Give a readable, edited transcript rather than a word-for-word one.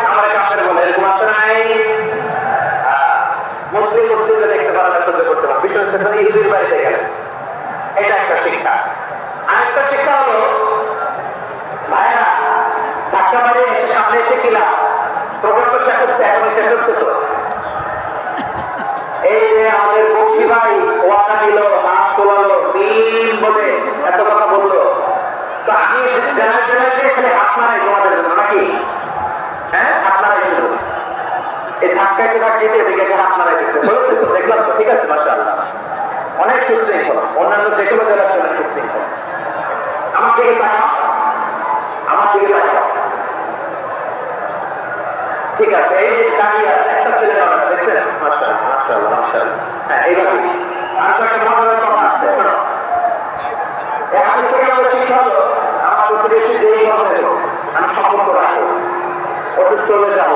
আমার কাছের বলে এরকম আছে নাই মুসলিম মুসলিমদের দেখতে পারেন না সহ্য করতে পারেন বিশেষ করে ইহুদির বাড়িতে গেলেন এটা একটা শিক্ষা আরেকটা শিক্ষা হলো ভাইরা ধাক্কা মারে এসে সামনে এসে কিলা প্রকল্প শেষ হচ্ছে এখন শেষ হচ্ছে তো এই যে আমাদের বক্সি ভাই ওয়াদা দিল হাত তোলালো দিন বলে এত কথা বললো তো আমি জানার খালি হাত মারাই তোমাদের জন্য নাকি হ্যাঁ হাত মারাই শুধু এই ধাক্কাকে ধাক্কিতে এদিকে হাত মারাই দিচ্ছে দেখলাম তো ঠিক আছে মাশাআল্লাহ অনেক সুশৃঙ্খল অন্যান্য যে কোনো জেলার অনেক সুশৃঙ্খল আমার দিকে তাকাও আমার দিকে তাকাও ঠিক আছে এই যে দাঁড়িয়ে একটা ছেলে দেখছেন মাশাআল্লাহ মাশাআল্লাহ মাশাআল্লাহ হ্যাঁ এইভাবে আর একটা মজার কথা আছে এখন থেকে আমরা শিক্ষা হলো আমার প্রতিবেশী যেই হবে আমি সম্পর্ক রাখবো অফিস চলে যাবো